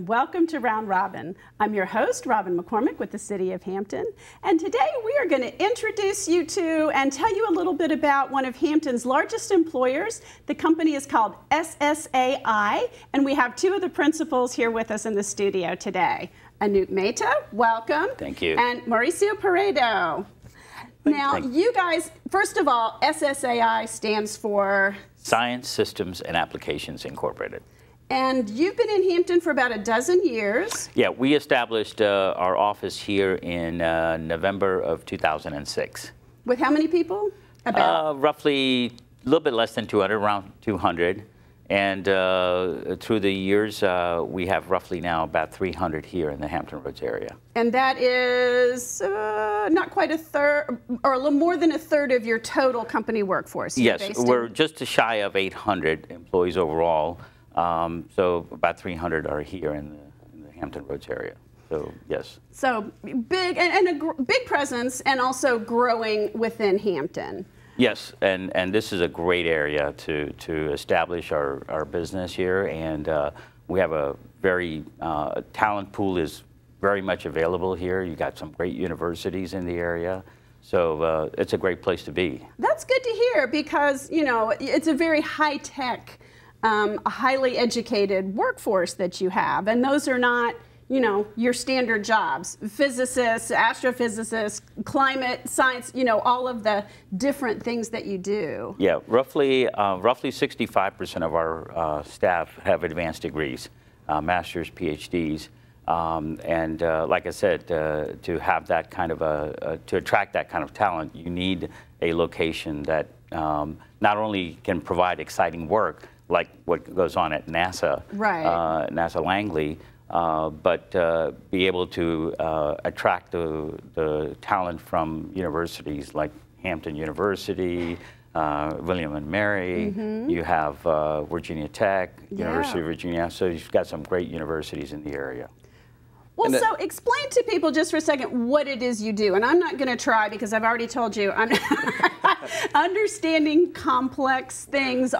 welcome to Round Robin. I'm your host, Robin McCormick with the City of Hampton, and today we are going to introduce you to and tell you a little bit about one of Hampton's largest employers. The company is called SSAI, and we have two of the principals here with us in the studio today. Anoop Mehta, welcome. Thank you. And Mauricio Peredo. Now, you guys, first of all, SSAI stands for? Science, Systems, and Applications Incorporated. And you've been in Hampton for about a dozen years. Yeah, we established our office here in November of 2006. With how many people? About? Roughly a little bit less than 200, around 200. And through the years, we have roughly now about 300 here in the Hampton Roads area. And that is not quite a third, or a little more than a third of your total company workforce. Yes, we're just shy of 800 employees overall. So about 300 are here in the Hampton Roads area. So yes. So big and a big presence, and also growing within Hampton. Yes, and this is a great area to establish our business here, and we have a very talent pool is very much available here. You got some great universities in the area, so it's a great place to be. That's good to hear, because you know it's a very high-tech, highly educated workforce that you have, and those are not, you know, your standard jobs. Physicists, astrophysicists, climate science, you know, all of the different things that you do. Yeah, roughly 65% of our staff have advanced degrees, masters, PhDs, and like I said, to have that kind of to attract that kind of talent, you need a location that not only can provide exciting work, like what goes on at NASA, right. NASA Langley, but be able to attract the talent from universities like Hampton University, William and Mary, you have Virginia Tech, University of Virginia, so you've got some great universities in the area. Well, so explain to people just for a second what it is you do. And I'm not going to try, because I've already told you, understanding complex things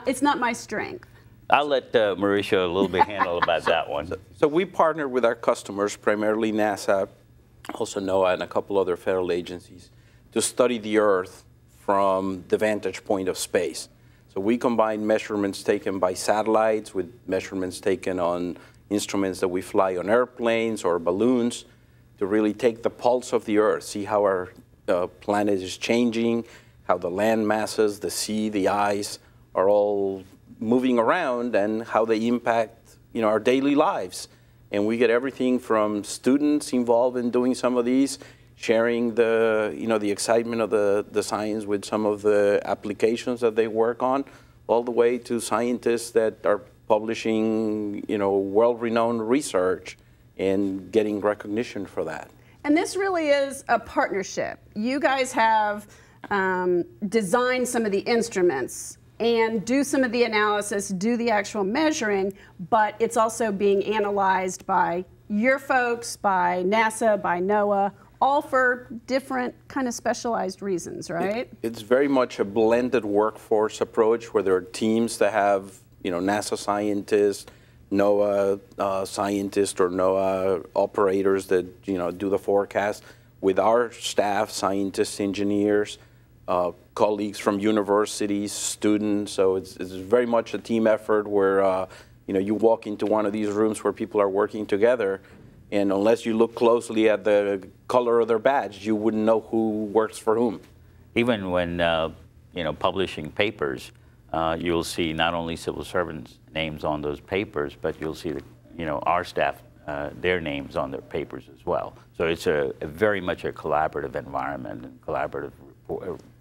it's not my strength. I'll let Mauricio a little bit handle about that one. So we partner with our customers, primarily NASA, also NOAA, and a couple other federal agencies, to study the Earth from the vantage point of space. So we combine measurements taken by satellites with measurements taken on instruments that we fly on airplanes or balloons to really take the pulse of the Earth, see how our planet is changing, how the land masses, the sea, the ice are all moving around, and how they impact, you know, our daily lives. And we get everything from students involved in doing some of these, sharing the, you know, the excitement of the science with some of the applications that they work on, all the way to scientists that are publishing, you know, world-renowned research and getting recognition for that. And this really is a partnership. You guys have designed some of the instruments and do some of the analysis, do the actual measuring, but it's also being analyzed by your folks, by NASA, by NOAA, all for different kind of specialized reasons, right? It's very much a blended workforce approach, where there are teams that have, you know, NASA scientists, NOAA scientists, or NOAA operators that, you know, do the forecast, with our staff, scientists, engineers, colleagues from universities, students. So it's very much a team effort where, you know, you walk into one of these rooms where people are working together, and unless you look closely at the color of their badge, you wouldn't know who works for whom. Even when, you know, publishing papers, you'll see not only civil servants' names on those papers, but you'll see, you know, our staff, their names on their papers as well. So it's a very much a collaborative environment and collaborative,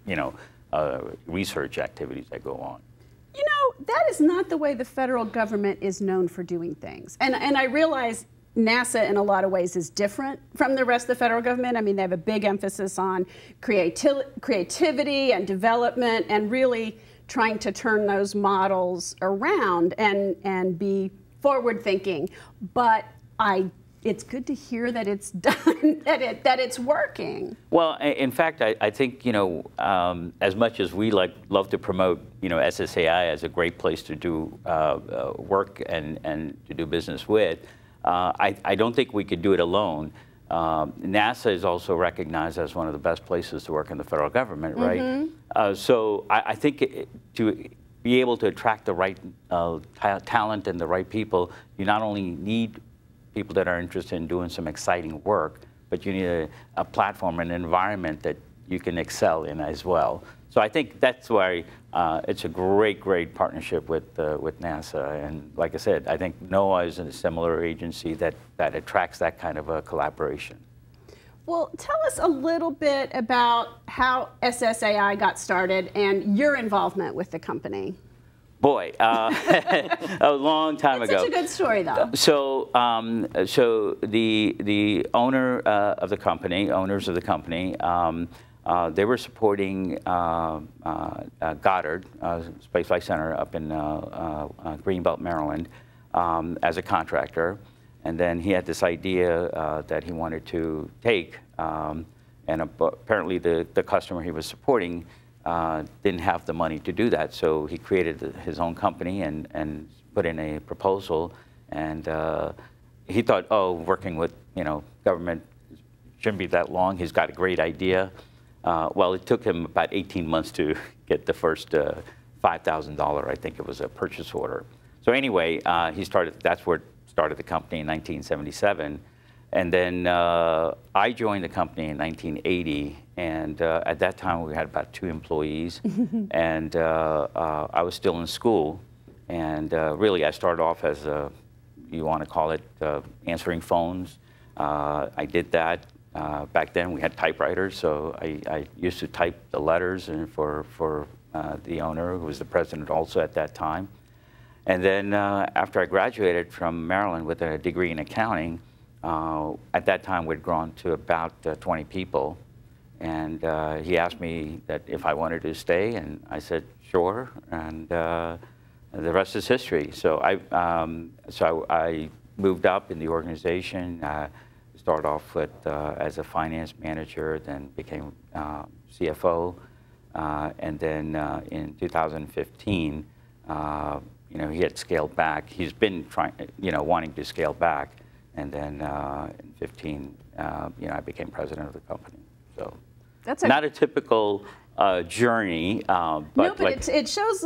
you know, research activities that go on. You know, that is not the way the federal government is known for doing things. And I realize NASA in a lot of ways is different from the rest of the federal government. I mean, they have a big emphasis on creativity and development, and really trying to turn those models around and be forward thinking. But it's good to hear that it's done, that it's working. Well, in fact, I think, you know, as much as we love to promote, you know, SSAI as a great place to do work and to do business with, I don't think we could do it alone. NASA is also recognized as one of the best places to work in the federal government, right? So I think to be able to attract the right talent and the right people, you not only need people that are interested in doing some exciting work, but you need a platform, an environment that you can excel in as well. So I think that's why it's a great partnership with NASA. And like I said, I think NOAA is a similar agency that attracts that kind of a collaboration. Well, tell us a little bit about how SSAI got started and your involvement with the company. Boy, a long time ago. It's such a good story, though. So, so the owners of the company, they were supporting Goddard Space Flight Center up in Greenbelt, Maryland, as a contractor. And then he had this idea that he wanted to take, and apparently the customer he was supporting didn't have the money to do that. So he created his own company and put in a proposal. And he thought, oh, working with government shouldn't be that long. He's got a great idea. Well, it took him about 18 months to get the first $5,000, I think it was a purchase order. So anyway, that's where it started the company in 1977. And then I joined the company in 1980. And at that time, we had about 2 employees. And I was still in school. And really, I started off as you want to call it, answering phones. I did that. Back then, we had typewriters, so I used to type the letters for the owner, who was the president also at that time. And then after I graduated from Maryland with a degree in accounting, at that time we'd grown to about 20 people. And he asked me that if I wanted to stay, and I said, sure. And the rest is history. So I moved up in the organization. Started off with as a finance manager, then became CFO, and then in 2015, he had scaled back. He's been trying, wanting to scale back, and then in 15, I became president of the company. So that's not a typical journey, but no, but it shows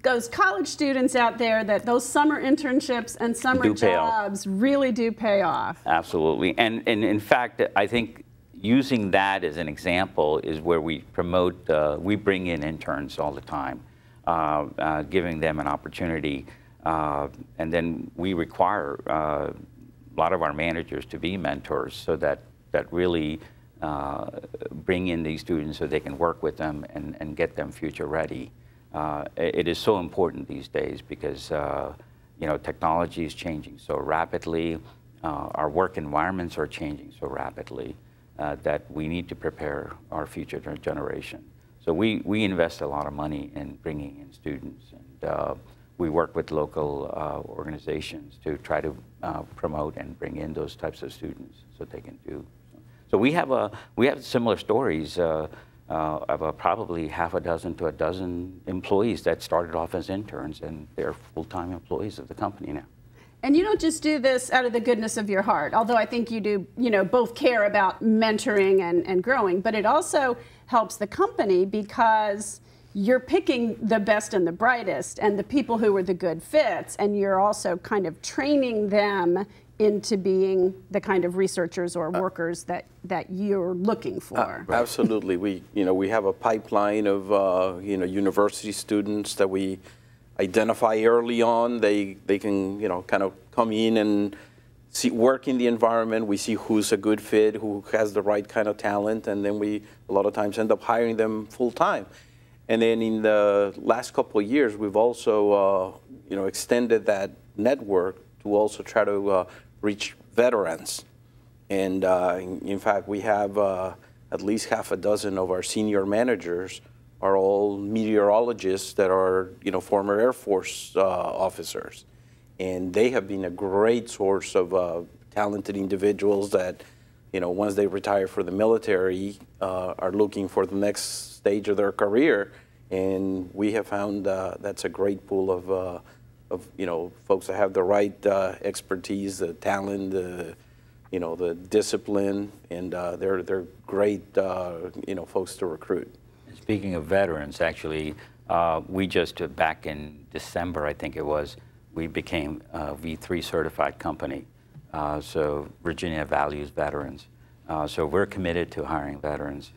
those college students out there that those summer internships and summer jobs really do pay off. Absolutely, and in fact, I think using that as an example is where we promote. We bring in interns all the time, giving them an opportunity, and then we require a lot of our managers to be mentors, so that really. Bring in these students so they can work with them and get them future ready. It is so important these days because technology is changing so rapidly. Our work environments are changing so rapidly that we need to prepare our future generation. So we invest a lot of money in bringing in students, and we work with local organizations to try to promote and bring in those types of students so they can do. So we have similar stories of probably half a dozen to a dozen employees that started off as interns, and they're full-time employees of the company now. And you don't just do this out of the goodness of your heart, although I think you do, both care about mentoring and growing, but it also helps the company because you're picking the best and the brightest and the people who are the good fits, and you're also kind of training them into being the kind of researchers or workers that you're looking for. Absolutely. We have a pipeline of university students that we identify early on. They can kind of come in and work in the environment. We see who's a good fit, who has the right kind of talent, and then we a lot of times end up hiring them full time. And then in the last couple of years, we've also extended that network to also try to reach veterans. And in fact, we have at least half a dozen of our senior managers are all meteorologists that are former Air Force officers. And they have been a great source of talented individuals that, once they retire for the military, are looking for the next stage of their career. And we have found that's a great pool of folks that have the right expertise, the talent, the discipline, and they're great folks to recruit. Speaking of veterans, actually, we just back in December, I think it was, we became a V3 certified company. So Virginia values veterans. So we're committed to hiring veterans,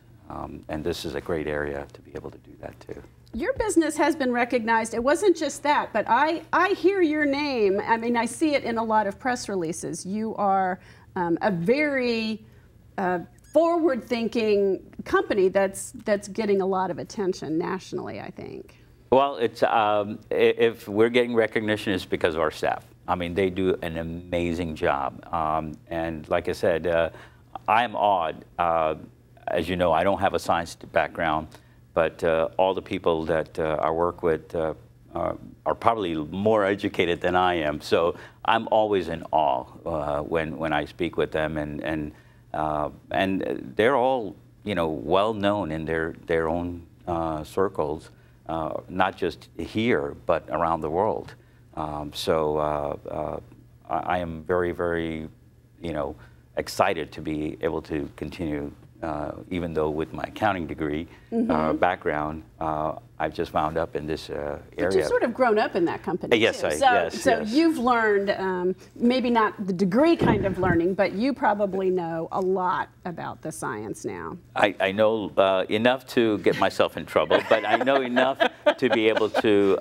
and this is a great area to be able to do that too. Your business has been recognized. It wasn't just that, but I hear your name. I mean, I see it in a lot of press releases. You are a very forward-thinking company that's getting a lot of attention nationally, I think. Well, it's if we're getting recognition, it's because of our staff. I mean, they do an amazing job. And like I said, I'm awed. As you know, I don't have a science background, but all the people that I work with are probably more educated than I am. So I'm always in awe when I speak with them, and they're all well known in their own circles, not just here but around the world. So I am very, very excited to be able to continue. Even though with my accounting degree background, I've just wound up in this area. But you've sort of grown up in that company, yes, too. Yes. So you've learned, maybe not the degree kind of learning, but you probably know a lot about the science now. I know enough to get myself in trouble, but I know enough to be able to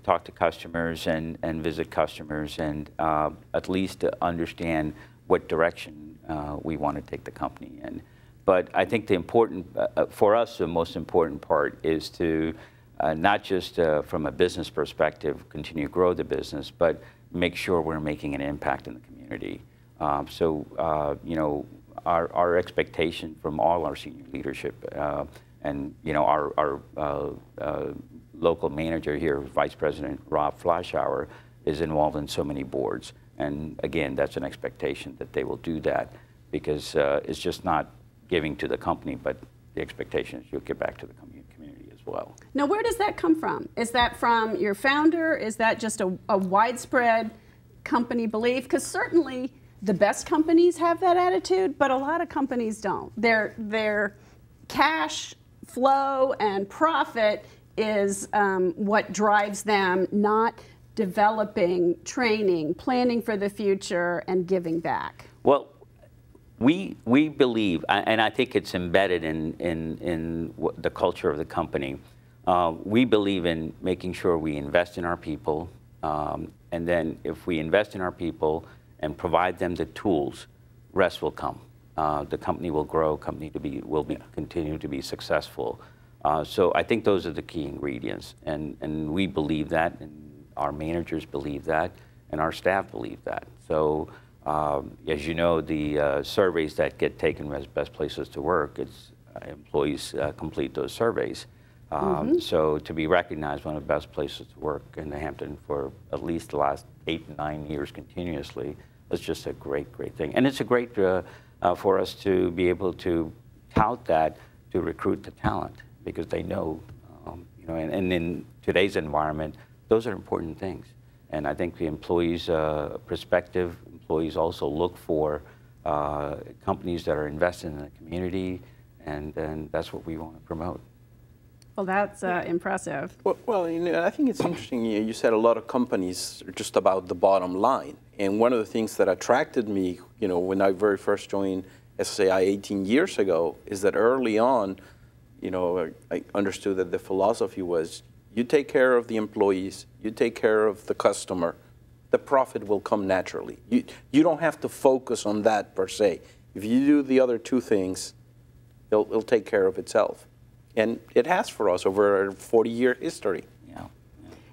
talk to customers and visit customers and at least to understand what direction we want to take the company in. But I think the important, for us, the most important part is to not just from a business perspective continue to grow the business, but make sure we're making an impact in the community. Our expectation from all our senior leadership and our local manager here, Vice President Rob Fleischauer, is involved in so many boards. And again, that's an expectation that they will do that, because it's just not giving to the company, but the expectation is you'll give back to the community as well. Now, where does that come from? Is that from your founder? Is that just a widespread company belief? Because certainly the best companies have that attitude, but a lot of companies don't. Their cash flow and profit is what drives them, not developing, training, planning for the future, and giving back. Well, we believe, and I think it's embedded in the culture of the company, we believe in making sure we invest in our people, and then if we invest in our people and provide them the tools, rest will come. The company will grow, will continue to be successful. So I think those are the key ingredients, and we believe that, and our managers believe that, and our staff believe that. So. As you know, the surveys that get taken as best places to work, it's employees complete those surveys. So to be recognized one of the best places to work in the Hampton for at least the last 8 to 9 years continuously is just a great thing. And it's a great for us to be able to tout that to recruit the talent, because they know, and in today's environment, those are important things. And I think the employees' perspective, employees also look for companies that are invested in the community, and that's what we want to promote. Well, that's impressive. Well, I think it's interesting. You said a lot of companies are just about the bottom line. And one of the things that attracted me, when I very first joined SSAI 18 years ago, is that early on, I understood that the philosophy was, you take care of the employees, you take care of the customer, the profit will come naturally. You don't have to focus on that per se. If you do the other two things, it'll take care of itself. And it has for us over a 40-year history. Yeah.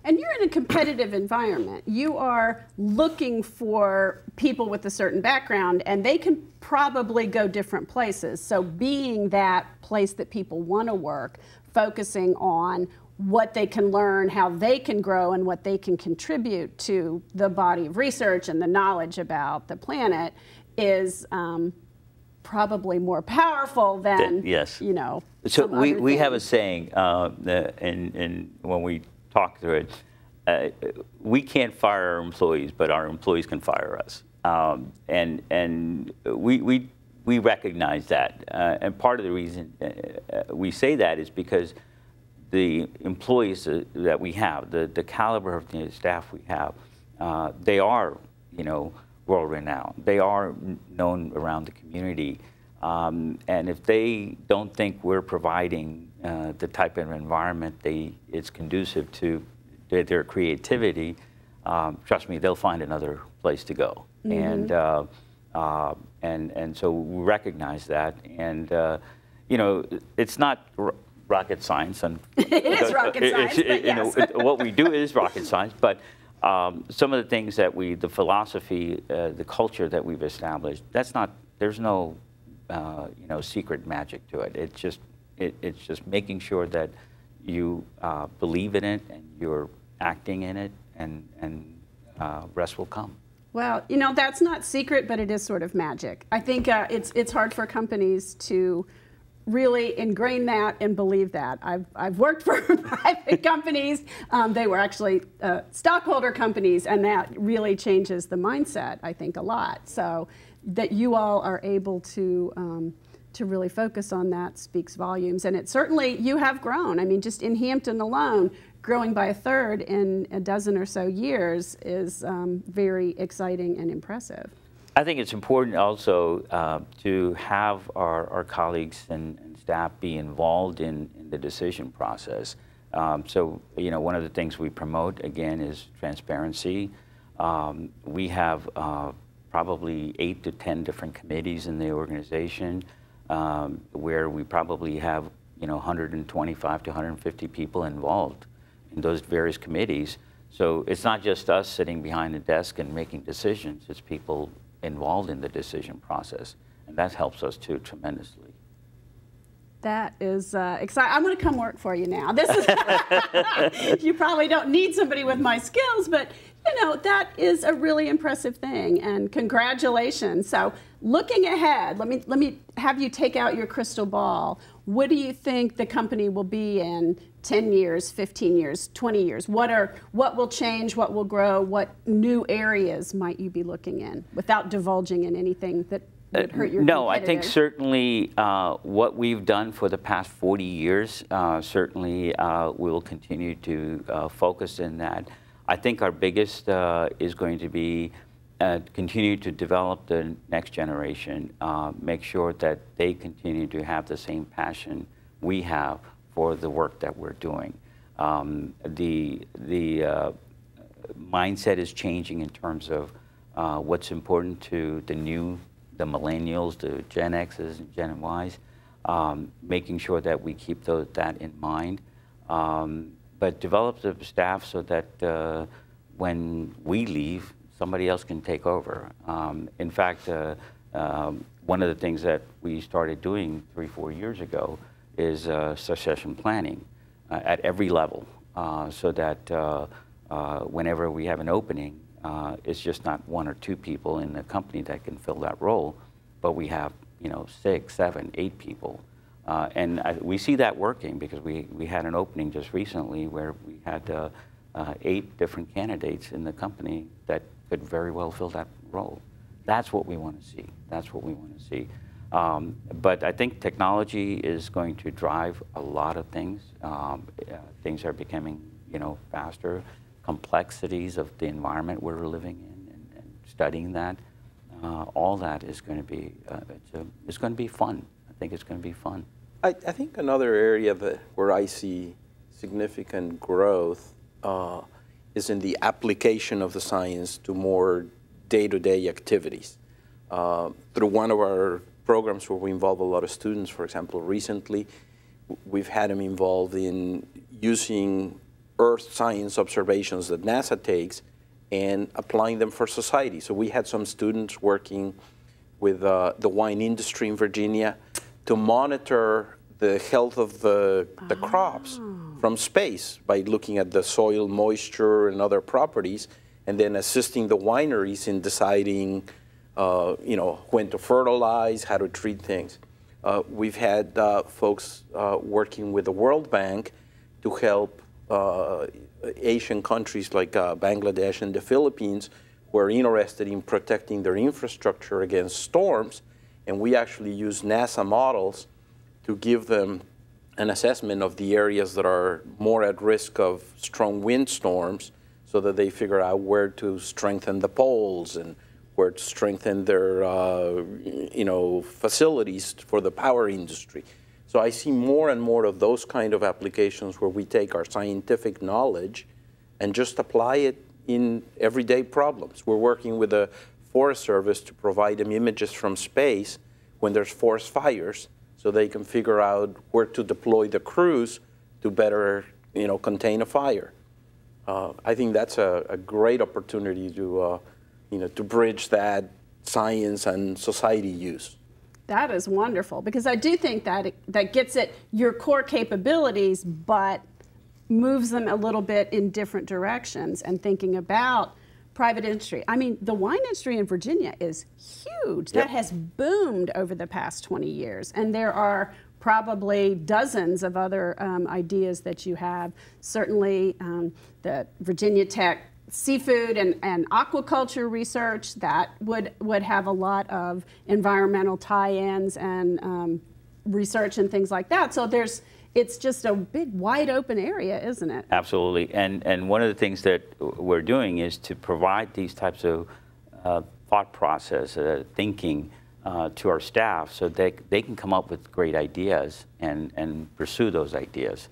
And you're in a competitive environment. You are looking for people with a certain background, and they can probably go different places. So being that place that people want to work, focusing on what they can learn, how they can grow, and what they can contribute to the body of research and the knowledge about the planet is probably more powerful than, yes. So we have a saying, and when we talk through it, we can't fire our employees, but our employees can fire us. And we recognize that. And part of the reason we say that is because the employees that we have, the caliber of the staff we have, they are, world-renowned. They are known around the community. And if they don't think we're providing the type of environment it's conducive to their creativity, trust me, they'll find another place to go. Mm-hmm. And so we recognize that. And, it's not rocket science. And it is rocket science, but yes. What we do is rocket science, but some of the things that the philosophy, the culture that we've established, there's no, secret magic to it. It's just making sure that you believe in it and you're acting in it, and rest will come. Well, that's not secret, but it is sort of magic. I think it's hard for companies to really ingrain that and believe that. I've worked for private companies. They were actually stockholder companies, and that really changes the mindset, I think, a lot. So that you all are able to really focus on that speaks volumes. And it certainly, you have grown. I mean, just in Hampton alone, growing by 1/3 in a dozen or so years is very exciting and impressive. I think it's important also to have our colleagues and staff be involved in the decision process. So, one of the things we promote, again, is transparency. We have probably 8 to 10 different committees in the organization where we probably have, 125 to 150 people involved in those various committees. So it's not just us sitting behind the desk and making decisions, it's people involved in the decision process, and that helps us too tremendously. That is exciting. I'm going to come work for you now. This is you probably don't need somebody with my skills, but that is a really impressive thing, and congratulations. So looking ahead, let me have you take out your crystal ball. What do you think the company will be in 10 years, 15 years, 20 years? What will change, what will grow, what new areas might you be looking in without divulging in anything that would hurt your No, I think certainly what we've done for the past 40 years, certainly we'll continue to focus in that. I think our biggest is going to be continue to develop the next generation, make sure that they continue to have the same passion we have for the work that we're doing. The mindset is changing in terms of what's important to the millennials, the Gen X's and Gen Y's, making sure that we keep that in mind. But develop the staff so that when we leave, somebody else can take over. In fact, one of the things that we started doing 3-4 years ago is succession planning at every level, so that whenever we have an opening, it's just not 1 or 2 people in the company that can fill that role, but we have 6, 7, 8 people. And we see that working because we had an opening just recently where we had 8 different candidates in the company that could very well fill that role. That's what we want to see. That's what we want to see. But I think technology is going to drive a lot of things. Things are becoming, faster. Complexities of the environment we're living in and studying that. All that is going to be it's going to be fun. I think it's going to be fun. I think another area where I see significant growth is in the application of the science to more day-to-day activities. Through one of our programs where we involve a lot of students, for example, recently, we've had them involved in using Earth science observations that NASA takes and applying them for society. So we had some students working with the wine industry in Virginia to monitor the health of the crops from space by looking at the soil moisture and other properties, and then assisting the wineries in deciding when to fertilize, how to treat things. We've had folks working with the World Bank to help Asian countries like Bangladesh and the Philippines who are interested in protecting their infrastructure against storms, and we actually use NASA models to give them an assessment of the areas that are more at risk of strong windstorms, so that they figure out where to strengthen the poles and where to strengthen their facilities for the power industry. So I see more and more of those kind of applications where we take our scientific knowledge and just apply it in everyday problems. We're working with the Forest Service to provide them images from space when there's forest fires, so they can figure out where to deploy the crews to better contain a fire. I think that's a great opportunity to to bridge that science and society use. That is wonderful, because I do think that that gets at your core capabilities, but moves them a little bit in different directions, and thinking about private industry. I mean, the wine industry in Virginia is huge. Yep. That has boomed over the past 20 years, and there are probably dozens of other ideas that you have. Certainly the Virginia Tech seafood and aquaculture research that would have a lot of environmental tie-ins and research and things like that. So it's just a big wide open area, isn't it? Absolutely. And one of the things that we're doing is to provide these types of thought process, thinking to our staff, so they can come up with great ideas and pursue those ideas.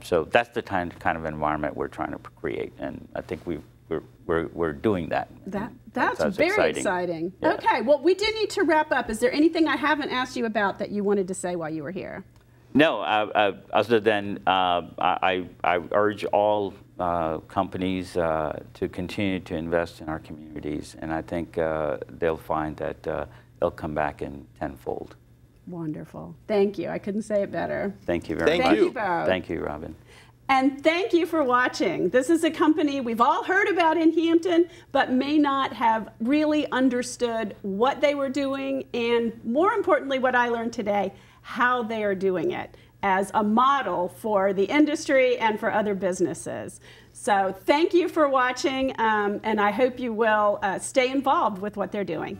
So that's the kind of environment we're trying to create, and I think we're doing that. That's very exciting. Yeah. Okay, well, we do need to wrap up. Is there anything I haven't asked you about that you wanted to say while you were here? No, other than I urge all companies to continue to invest in our communities, and I think they'll find that they'll come back in tenfold. Wonderful. Thank you. I couldn't say it better. Thank you very much. Thank you both. Thank you, Robin. And thank you for watching. This is a company we've all heard about in Hampton, but may not have really understood what they were doing, and more importantly, what I learned today, how they are doing it as a model for the industry and for other businesses. So thank you for watching, and I hope you will stay involved with what they're doing.